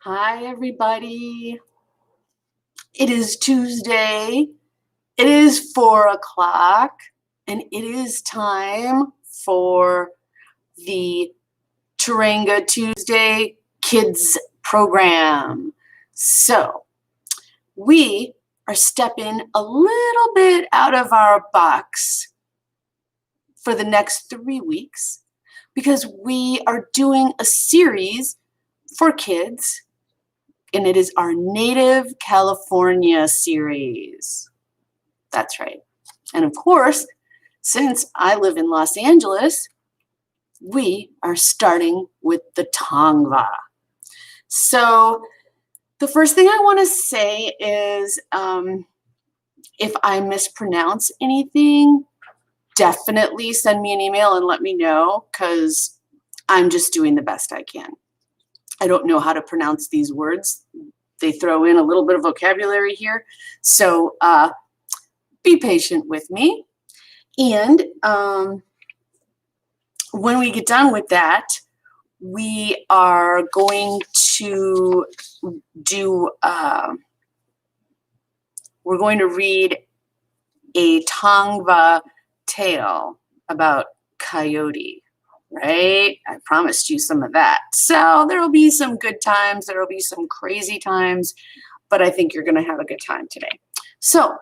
Hi, everybody. It is Tuesday. It is 4 o'clock, and it is time for the Turanga Tuesday Kids program. So, we are stepping a little bit out of our box for the next 3 weeks because we are doing a series for kids. And it is our Native California series. That's right. And of course, since I live in Los Angeles, we are starting with the Tongva. So the first thing I want to say is if I mispronounce anything, definitely send me an email and let me know because I'm just doing the best I can. I don't know how to pronounce these words. They throw in a little bit of vocabulary here. So be patient with me. And when we get done with that, we are going to we're going to read a Tongva tale about Coyote. Right? I promised you some of that. So there will be some good times. There will be some crazy times, but I think you're going to have a good time today. So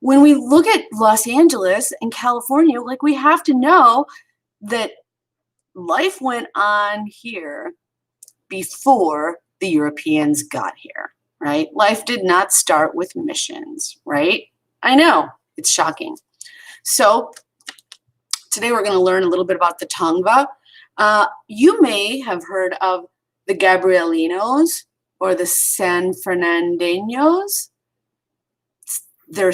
when we look at Los Angeles and California, like we have to know that life went on here before the Europeans got here, right? Life did not start with missions, right? I know, it's shocking. So today we're going to learn a little bit about the Tongva. You may have heard of the Gabrielinos or the San Fernandeños. They're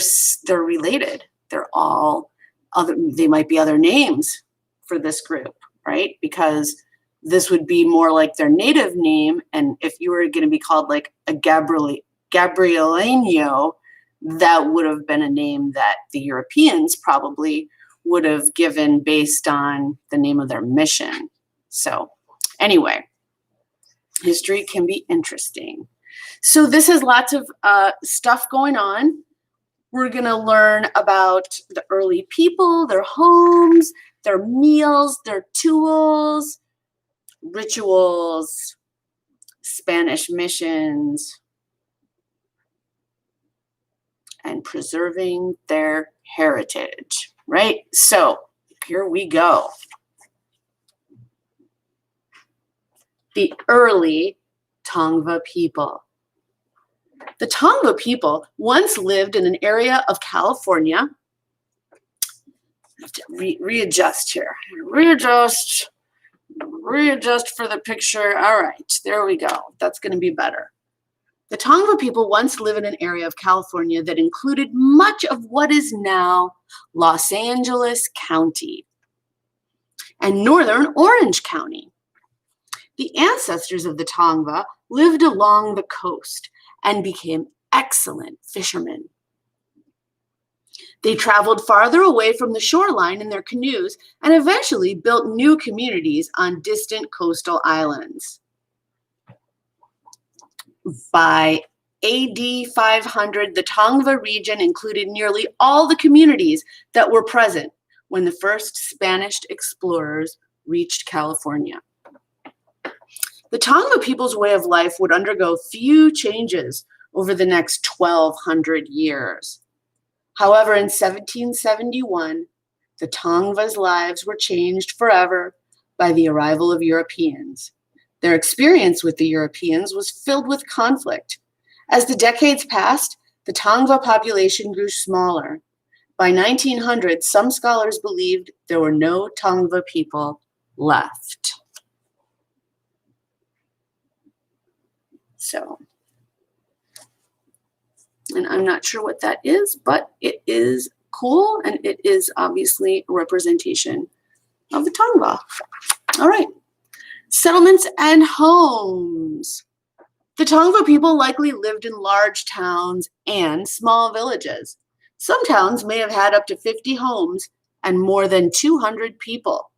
related. They're all other. They might be other names for this group, right? Because this would be more like their native name. And if you were going to be called like a Gabrielino, that would have been a name that the Europeans probably would have given based on the name of their mission. So anyway, history can be interesting. So this has lots of stuff going on. We're going to learn about the early people, their homes, their meals, their tools, rituals, Spanish missions, and preserving their heritage. Right? So here we go. The early Tongva people. The Tongva people once lived in an area of California. I have to readjust here. Readjust for the picture. All right, there we go. That's going to be better. The Tongva people once lived in an area of California that included much of what is now Los Angeles County and northern Orange County. The ancestors of the Tongva lived along the coast and became excellent fishermen. They traveled farther away from the shoreline in their canoes and eventually built new communities on distant coastal islands. By AD 500, the Tongva region included nearly all the communities that were present when the first Spanish explorers reached California. The Tongva people's way of life would undergo few changes over the next 1,200 years. However, in 1771, the Tongva's lives were changed forever by the arrival of Europeans. Their experience with the Europeans was filled with conflict. As the decades passed, the Tongva population grew smaller. By 1900, some scholars believed there were no Tongva people left. So, and I'm not sure what that is, but it is cool, and it is obviously a representation of the Tongva. All right. Settlements and homes. The Tongva people likely lived in large towns and small villages. Some towns may have had up to 50 homes and more than 200 people.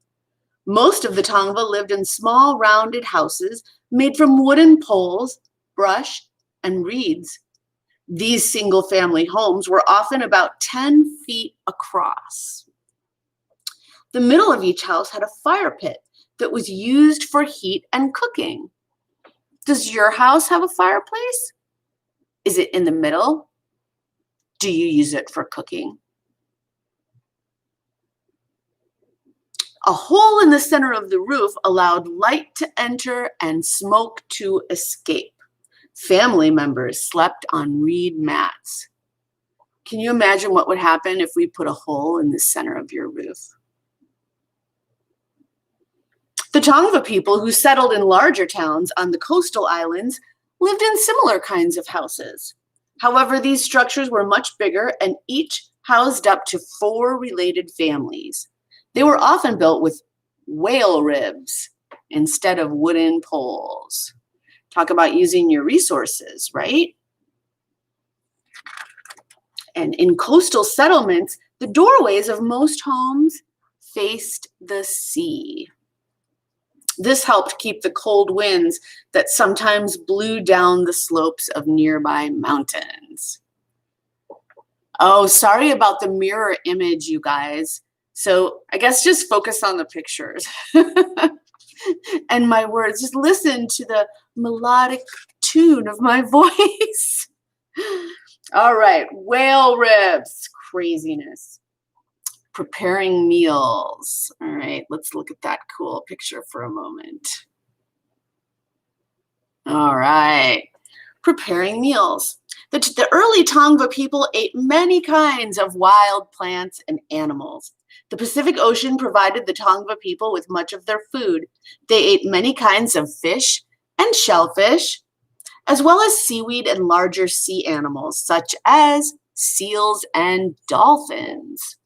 Most of the Tongva lived in small rounded houses made from wooden poles brush, and reeds. These single-family homes were often about 10 feet across. The middle of each house had a fire pit that was used for heat and cooking. Does your house have a fireplace? Is it in the middle? Do you use it for cooking? A hole in the center of the roof allowed light to enter and smoke to escape. Family members slept on reed mats. Can you imagine what would happen if we put a hole in the center of your roof? The Tongva people who settled in larger towns on the coastal islands lived in similar kinds of houses. However, these structures were much bigger and each housed up to 4 related families. They were often built with whale ribs instead of wooden poles. Talk about using your resources, right? And in coastal settlements, the doorways of most homes faced the sea. This helped keep the cold winds that sometimes blew down the slopes of nearby mountains. Oh, sorry about the mirror image, you guys. So I guess just focus on the pictures and my words. Just listen to the melodic tune of my voice. All right, whale ribs, craziness. Preparing meals. All right, let's look at that cool picture for a moment. All right, preparing meals. The early Tongva people ate many kinds of wild plants and animals. The Pacific Ocean provided the Tongva people with much of their food. They ate many kinds of fish and shellfish, as well as seaweed and larger sea animals, such as seals and dolphins.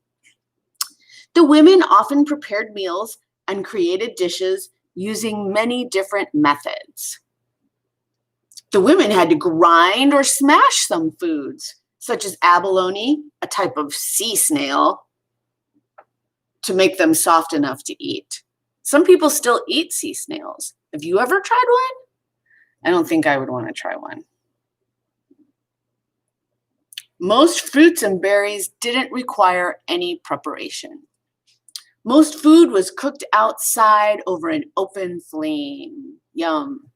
The women often prepared meals and created dishes using many different methods. The women had to grind or smash some foods, such as abalone, a type of sea snail, to make them soft enough to eat. Some people still eat sea snails. Have you ever tried one? I don't think I would want to try one. Most fruits and berries didn't require any preparation. Most food was cooked outside over an open flame. Yum.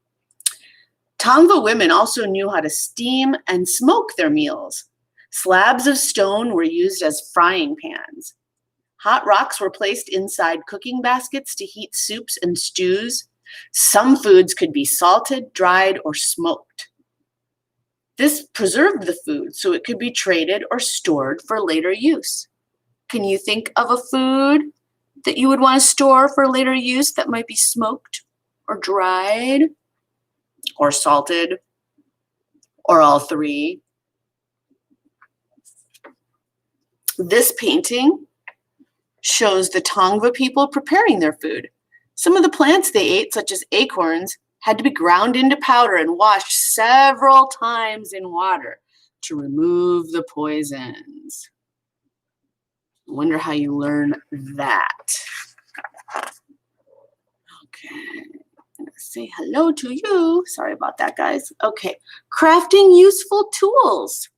Tongva women also knew how to steam and smoke their meals. Slabs of stone were used as frying pans. Hot rocks were placed inside cooking baskets to heat soups and stews. Some foods could be salted, dried, or smoked. This preserved the food so it could be traded or stored for later use. Can you think of a food that you would want to store for later use that might be smoked or dried or salted or all three? This painting shows the Tongva people preparing their food. Some of the plants they ate, such as acorns, had to be ground into powder and washed several times in water to remove the poisons. I wonder how you learn that. Okay, I'm gonna say hello to you. Sorry about that, guys. Okay, crafting useful tools.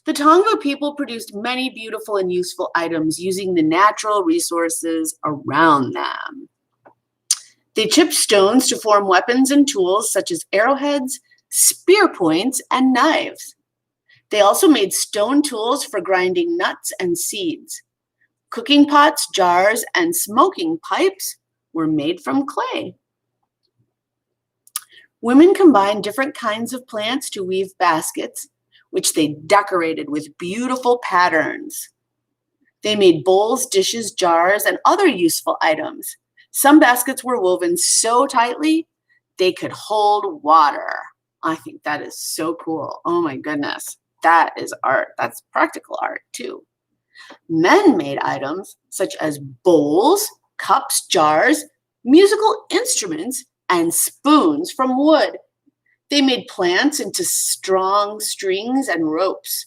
The Tongva people produced many beautiful and useful items using the natural resources around them. They chipped stones to form weapons and tools such as arrowheads, spear points, and knives. They also made stone tools for grinding nuts and seeds. Cooking pots, jars, and smoking pipes were made from clay. Women combined different kinds of plants to weave baskets, which they decorated with beautiful patterns. They made bowls, dishes, jars, and other useful items. Some baskets were woven so tightly they could hold water. I think that is so cool. Oh my goodness, that is art. That's practical art too. Men made items such as bowls, cups, jars, musical instruments, and spoons from wood. They made plants into strong strings and ropes.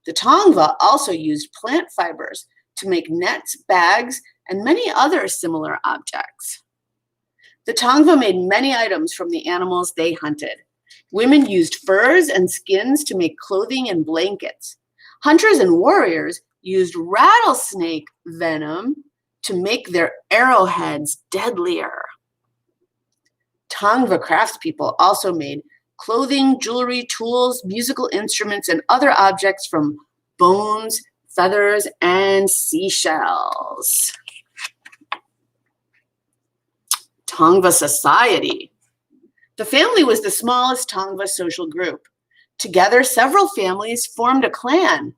The Tongva also used plant fibers to make nets, bags, and many other similar objects. The Tongva made many items from the animals they hunted. Women used furs and skins to make clothing and blankets. Hunters and warriors used rattlesnake venom to make their arrowheads deadlier. Tongva craftspeople also made clothing, jewelry, tools, musical instruments, and other objects from bones, feathers, and seashells. Tongva society. The family was the smallest Tongva social group. Together, several families formed a clan.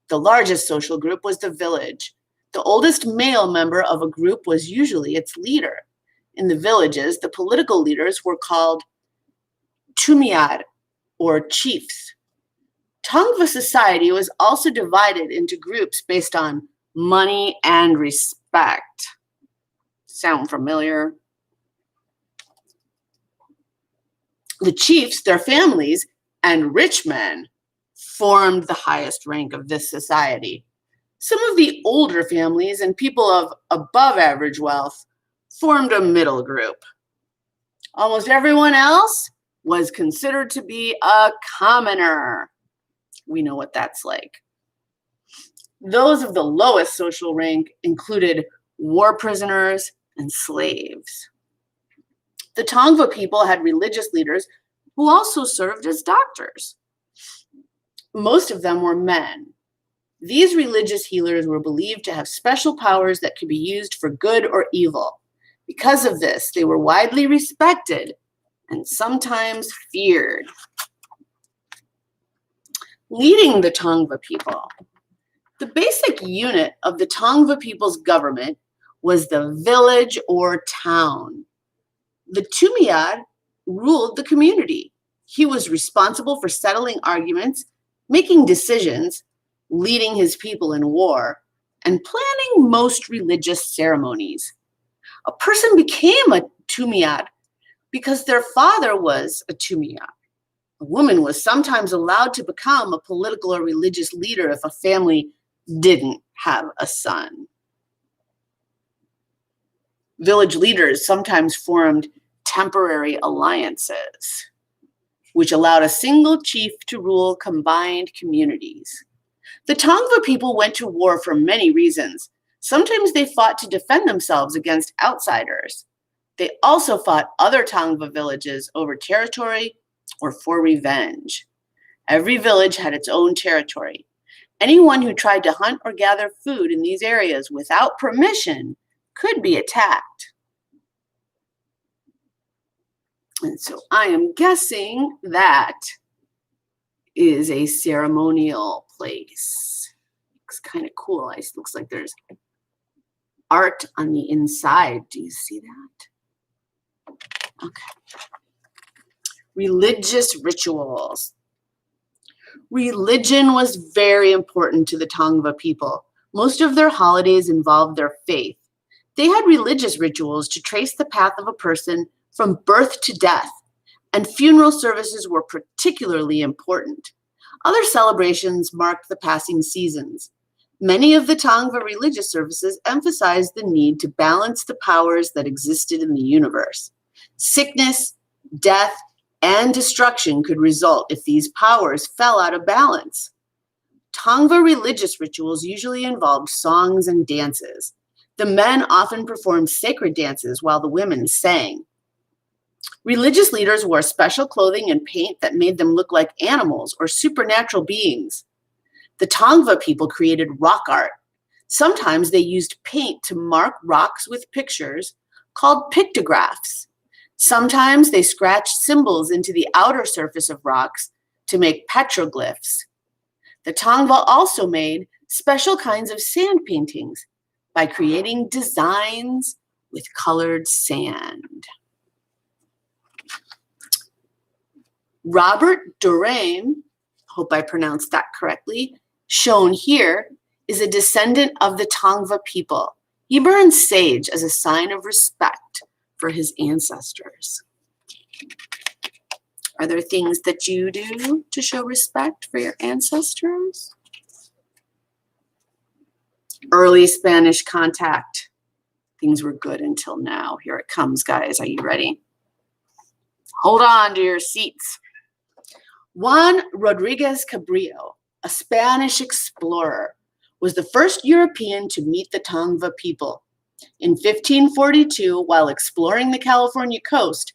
The largest social group was the village. The oldest male member of a group was usually its leader. In the villages, the political leaders were called tumiad, or chiefs. Tongva society was also divided into groups based on money and respect. Sound familiar? The chiefs, their families, and rich men formed the highest rank of this society. Some of the older families and people of above average wealth formed a middle group. Almost everyone else was considered to be a commoner. We know what that's like. Those of the lowest social rank included war prisoners and slaves. The Tongva people had religious leaders who also served as doctors. Most of them were men. These religious healers were believed to have special powers that could be used for good or evil. Because of this, they were widely respected and sometimes feared. Leading the Tongva people. The basic unit of the Tongva people's government was the village or town. The tumiad ruled the community. He was responsible for settling arguments, making decisions, leading his people in war, and planning most religious ceremonies. A person became a tumiad because their father was a tumiad. A woman was sometimes allowed to become a political or religious leader if a family didn't have a son. Village leaders sometimes formed temporary alliances, which allowed a single chief to rule combined communities. The Tongva people went to war for many reasons. Sometimes they fought to defend themselves against outsiders. They also fought other Tongva villages over territory or for revenge. Every village had its own territory. Anyone who tried to hunt or gather food in these areas without permission could be attacked. And so I am guessing that is a ceremonial place. Looks kind of cool. It looks like there's art on the inside. Do you see that? Okay. Religious rituals. Religion was very important to the Tongva people. Most of their holidays involved their faith. They had religious rituals to trace the path of a person from birth to death, and funeral services were particularly important. Other celebrations marked the passing seasons. Many of the Tongva religious services emphasized the need to balance the powers that existed in the universe. Sickness, death, and destruction could result if these powers fell out of balance. Tongva religious rituals usually involved songs and dances. The men often performed sacred dances while the women sang. Religious leaders wore special clothing and paint that made them look like animals or supernatural beings. The Tongva people created rock art. Sometimes they used paint to mark rocks with pictures called pictographs. Sometimes they scratched symbols into the outer surface of rocks to make petroglyphs. The Tongva also made special kinds of sand paintings by creating designs with colored sand. Robert Durame, hope I pronounced that correctly, shown here, is a descendant of the Tongva people. He burned sage as a sign of respect for his ancestors. Are there things that you do to show respect for your ancestors? Early Spanish contact. Things were good until now. Here it comes, guys. Are you ready? Hold on to your seats. Juan Rodriguez Cabrillo, a Spanish explorer, was the first European to meet the Tongva people. In 1542, while exploring the California coast,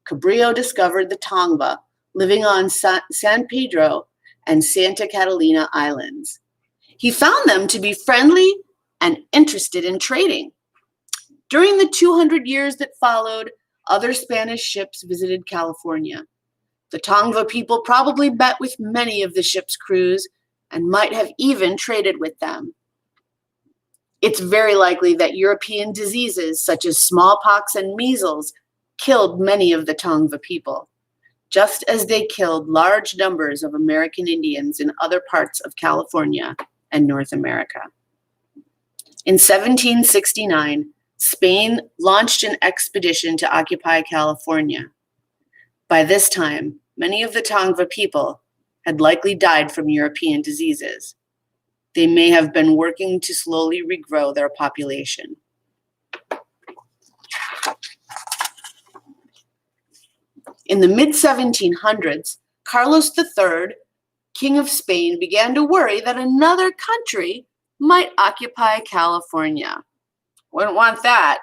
Cabrillo discovered the Tongva living on San Pedro and Santa Catalina Islands. He found them to be friendly and interested in trading. During the 200 years that followed, other Spanish ships visited California. The Tongva people probably met with many of the ship's crews and might have even traded with them. It's very likely that European diseases such as smallpox and measles killed many of the Tongva people, just as they killed large numbers of American Indians in other parts of California and North America. In 1769, Spain launched an expedition to occupy California. By this time, many of the Tongva people had likely died from European diseases. They may have been working to slowly regrow their population. In the mid-1700s, Carlos III, King of Spain, began to worry that another country might occupy California. Wouldn't want that.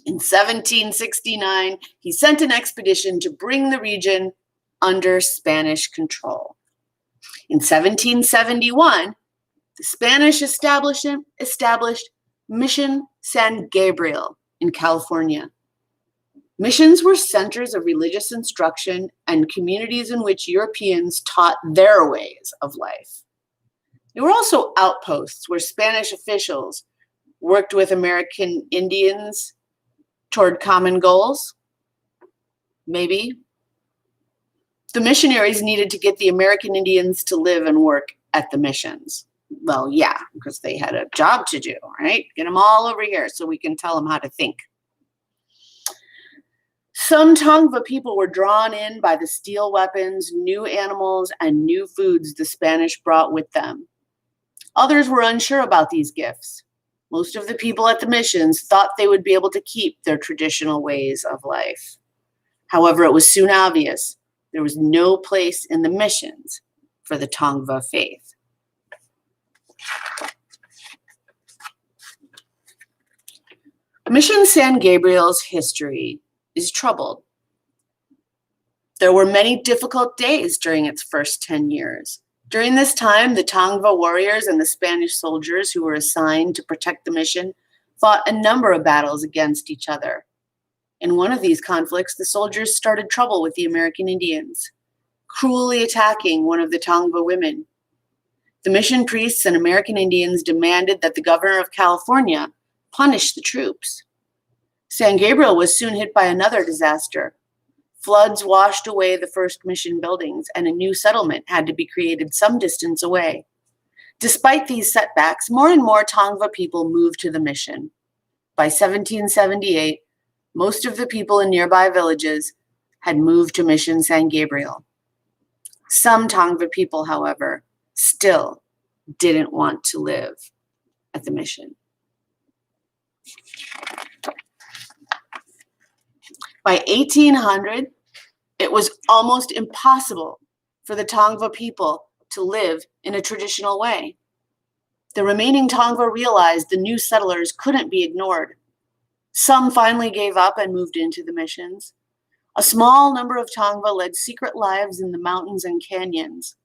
In 1769, he sent an expedition to bring the region under Spanish control. In 1771, the Spanish established Mission San Gabriel in California. Missions were centers of religious instruction and communities in which Europeans taught their ways of life. They were also outposts where Spanish officials worked with American Indians toward common goals. Maybe. The missionaries needed to get the American Indians to live and work at the missions. Well, yeah, because they had a job to do, right? Get them all over here so we can tell them how to think. Some Tongva people were drawn in by the steel weapons, new animals, and new foods the Spanish brought with them. Others were unsure about these gifts. Most of the people at the missions thought they would be able to keep their traditional ways of life. However, it was soon obvious there was no place in the missions for the Tongva faith. Mission San Gabriel's history is troubled. There were many difficult days during its first 10 years. During this time, the Tongva warriors and the Spanish soldiers who were assigned to protect the mission fought a number of battles against each other. In one of these conflicts, the soldiers started trouble with the American Indians, cruelly attacking one of the Tongva women. The mission priests and American Indians demanded that the governor of California punish the troops. San Gabriel was soon hit by another disaster. Floods washed away the first mission buildings, and a new settlement had to be created some distance away. Despite these setbacks, more and more Tongva people moved to the mission. By 1778, most of the people in nearby villages had moved to Mission San Gabriel. Some Tongva people, however, still didn't want to live at the mission. By 1800, it was almost impossible for the Tongva people to live in a traditional way. The remaining Tongva realized the new settlers couldn't be ignored. Some finally gave up and moved into the missions. A small number of Tongva led secret lives in the mountains and canyons.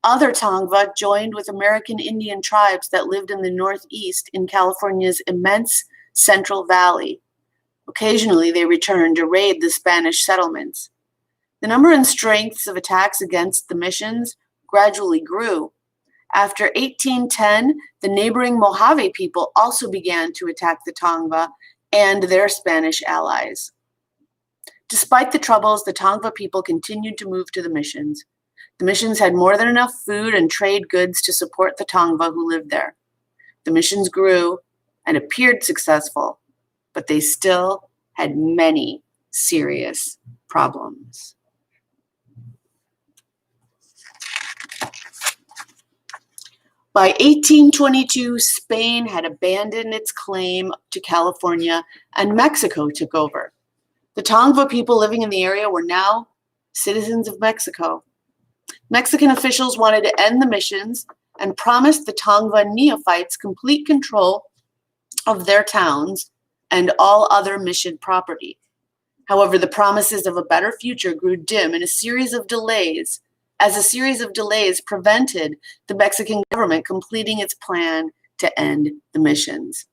Other Tongva joined with American Indian tribes that lived in the northeast in California's immense Central Valley. Occasionally, they returned to raid the Spanish settlements. The number and strengths of attacks against the missions gradually grew. After 1810, the neighboring Mojave people also began to attack the Tongva and their Spanish allies. Despite the troubles, the Tongva people continued to move to the missions. The missions had more than enough food and trade goods to support the Tongva who lived there. The missions grew and appeared successful, but they still had many serious problems. By 1822, Spain had abandoned its claim to California and Mexico took over. The Tongva people living in the area were now citizens of Mexico. Mexican officials wanted to end the missions and promised the Tongva neophytes complete control of their towns and all other mission property. However, the promises of a better future grew dim in a series of delays, as a series of delays prevented the Mexican government completing its plan to end the missions.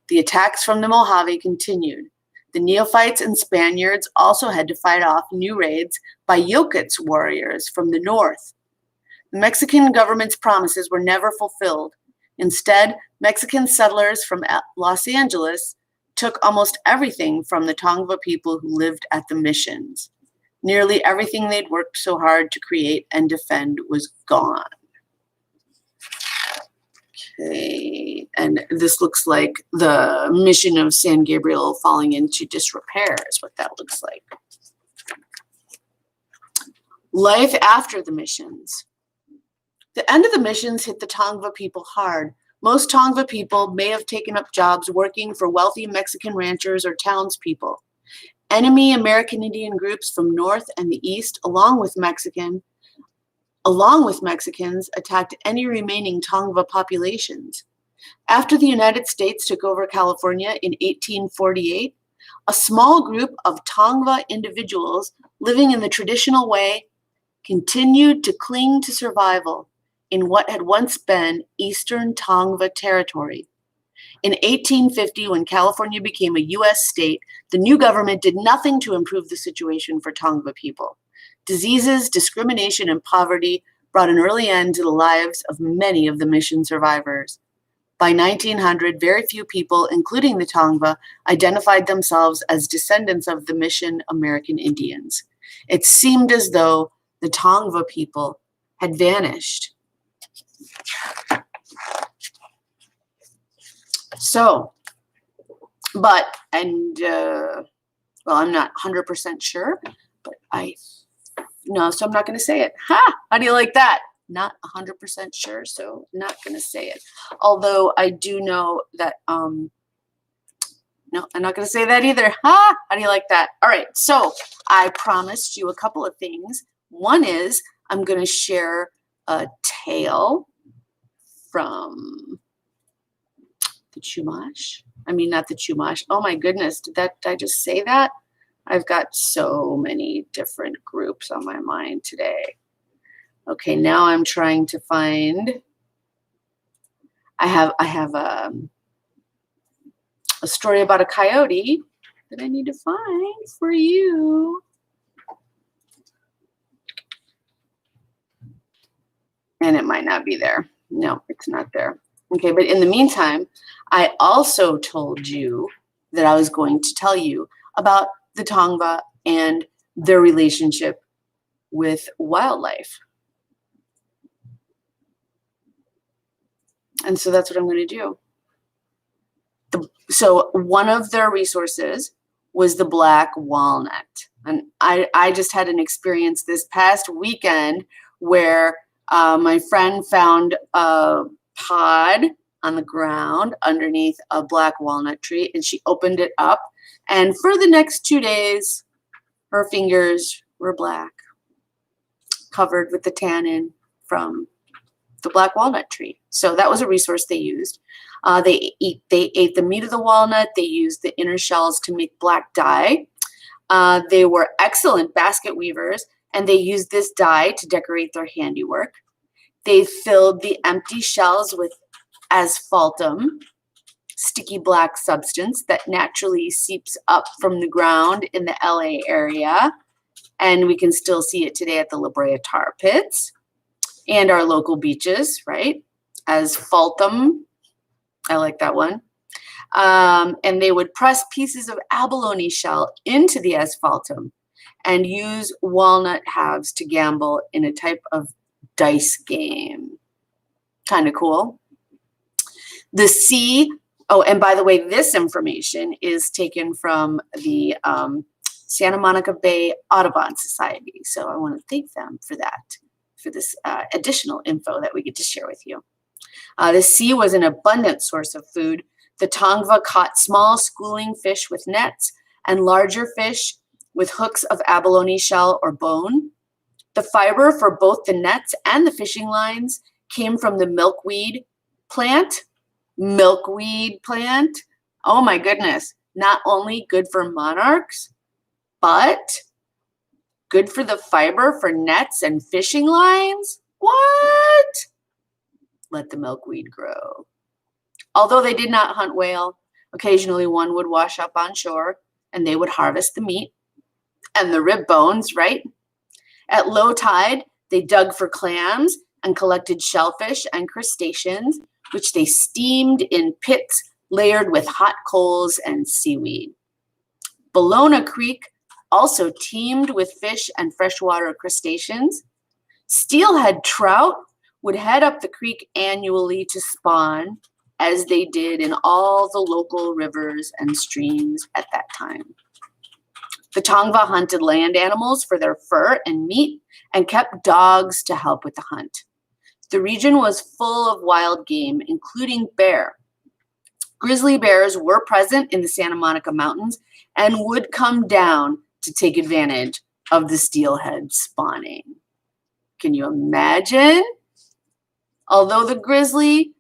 The attacks from the Mojave continued. The neophytes and Spaniards also had to fight off new raids by Yokuts warriors from the north. The Mexican government's promises were never fulfilled. Instead, Mexican settlers from Los Angeles took almost everything from the Tongva people who lived at the missions. Nearly everything they'd worked so hard to create and defend was gone. Okay, and this looks like the mission of San Gabriel falling into disrepair is what that looks like. Life after the missions. The end of the missions hit the Tongva people hard. Most Tongva people may have taken up jobs working for wealthy Mexican ranchers or townspeople. Enemy American Indian groups from north and the east, along with Mexicans, attacked any remaining Tongva populations. After the United States took over California in 1848, a small group of Tongva individuals living in the traditional way continued to cling to survival in what had once been Eastern Tongva territory. In 1850, when California became a U.S. state, the new government did nothing to improve the situation for Tongva people. Diseases, discrimination, and poverty brought an early end to the lives of many of the mission survivors. By 1900, very few people, including the Tongva, identified themselves as descendants of the mission American Indians. It seemed as though the Tongva people had vanished. So, well, I'm not 100% sure, but so I'm not going to say it. Ha! How do you like that? Not 100% sure, so not going to say it. Although I do know that, no, I'm not going to say that either. Ha! How do you like that? All right, so I promised you a couple of things. One is I'm going to share a tale from the Chumash. Not the Chumash. Oh my goodness, did I just say that? I've got so many different groups on my mind today. Okay, now I'm trying to find. I have a story about a coyote that I need to find for you. And it might not be there. No, it's not there. Okay, but in the meantime, I also told you that I was going to tell you about the Tongva and their relationship with wildlife. And so that's what I'm going to do. So one of their resources was the black walnut. And I just had an experience this past weekend where my friend found a pod on the ground underneath a black walnut tree, and she opened it up, and for the next 2 days her fingers were black, covered with the tannin from the black walnut tree. So that was a resource they used. They ate the meat of the walnut. They used the inner shells to make black dye. They were excellent basket weavers, and they used this dye to decorate their handiwork. They filled the empty shells with asphaltum, sticky black substance that naturally seeps up from the ground in the LA area. And we can still see it today at the La Brea tar pits and our local beaches, right? Asphaltum, I like that one. And they would press pieces of abalone shell into the asphaltum and use walnut halves to gamble in a type of dice game. Kind of cool. The sea, and by the way, this information is taken from the Santa Monica Bay Audubon Society. So I want to thank them for that, for this additional info that we get to share with you. The sea was an abundant source of food. The Tongva caught small schooling fish with nets and larger fish with hooks of abalone shell or bone. The fiber for both the nets and the fishing lines came from the milkweed plant. Milkweed plant. Oh my goodness. Not only good for monarchs, but good for the fiber for nets and fishing lines? What? Let the milkweed grow. Although they did not hunt whale, occasionally one would wash up on shore and they would harvest the meat and the rib bones, right? At low tide, they dug for clams and collected shellfish and crustaceans, which they steamed in pits layered with hot coals and seaweed. Ballona Creek also teemed with fish and freshwater crustaceans. Steelhead trout would head up the creek annually to spawn, as they did in all the local rivers and streams at that time. The Tongva hunted land animals for their fur and meat and kept dogs to help with the hunt. The region was full of wild game, including bear. Grizzly bears were present in the Santa Monica Mountains and would come down to take advantage of the steelhead spawning. Can you imagine? Although the grizzly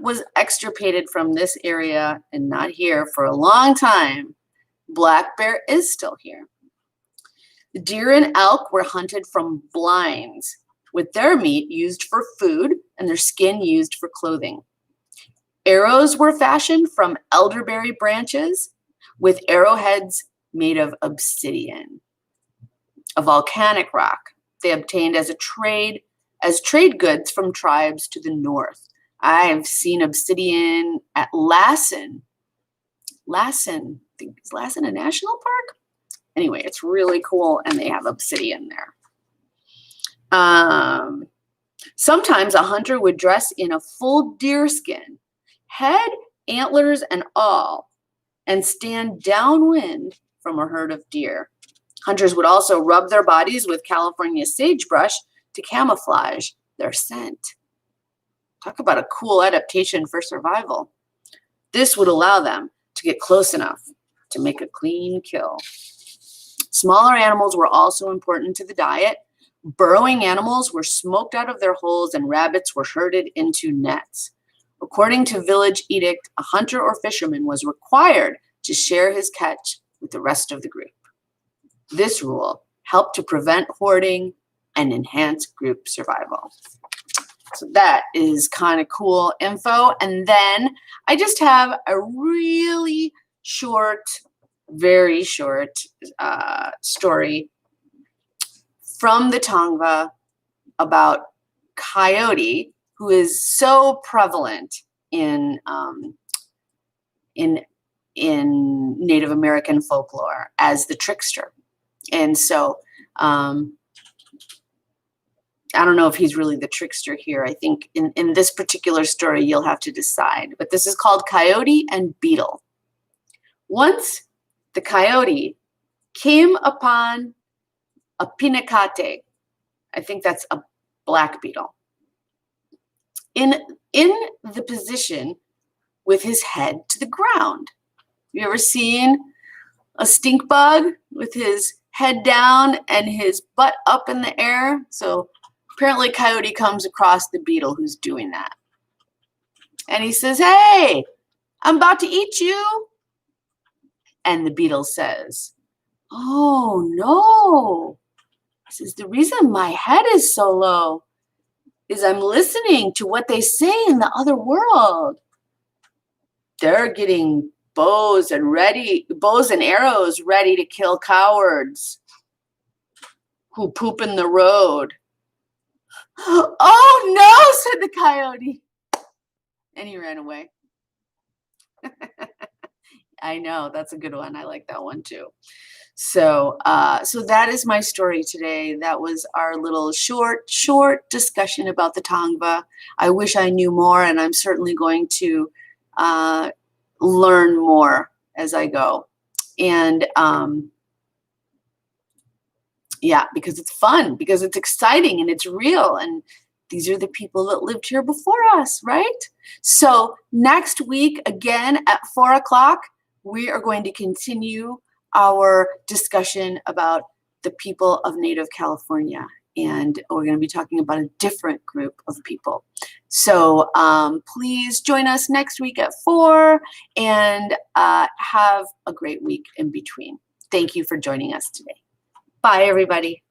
was extirpated from this area and not here for a long time, black bear is still here. The deer and elk were hunted from blinds, with their meat used for food and their skin used for clothing. Arrows were fashioned from elderberry branches with arrowheads made of obsidian, a volcanic rock they obtained as trade goods from tribes to the north. I've seen obsidian at Lassen. Lassen, I think, is Lassen a national park? Anyway, it's really cool, and they have obsidian there. Sometimes a hunter would dress in a full deer skin, head, antlers, and all, and stand downwind from a herd of deer. Hunters would also rub their bodies with California sagebrush to camouflage their scent. Talk about a cool adaptation for survival. This would allow them to get close enough to make a clean kill. Smaller animals were also important to the diet. Burrowing animals were smoked out of their holes and rabbits were herded into nets. According to village edict, a hunter or fisherman was required to share his catch with the rest of the group. This rule helped to prevent hoarding and enhance group survival. So that is kind of cool info. And then I just have a really short, very short story from the Tongva about Coyote, who is so prevalent in Native American folklore as the trickster. And so I don't know if he's really the trickster here. I think in this particular story, you'll have to decide. But this is called Coyote and Beetle. Once the coyote came upon a pinacate. I think that's a black beetle. In the position with his head to the ground. Have you ever seen a stink bug with his head down and his butt up in the air? So apparently Coyote comes across the beetle who's doing that. And he says, "Hey, I'm about to eat you." And the beetle says, "Oh, no." He says, "The reason my head is so low is I'm listening to what they say in the other world. They're getting bows and arrows ready to kill cowards who poop in the road." "Oh, no," said the coyote. And he ran away. I know, that's a good one. I like that one too. So that is my story today. That was our little short discussion about the Tongva. I wish I knew more, and I'm certainly going to learn more as I go. And yeah, because it's fun, because it's exciting and it's real, and these are the people that lived here before us, right? So next week, again at 4 o'clock, we are going to continue our discussion about the people of Native California. and we're going to be talking about a different group of people. So please join us next week at 4 and have a great week in between. Thank you for joining us today. Bye, everybody.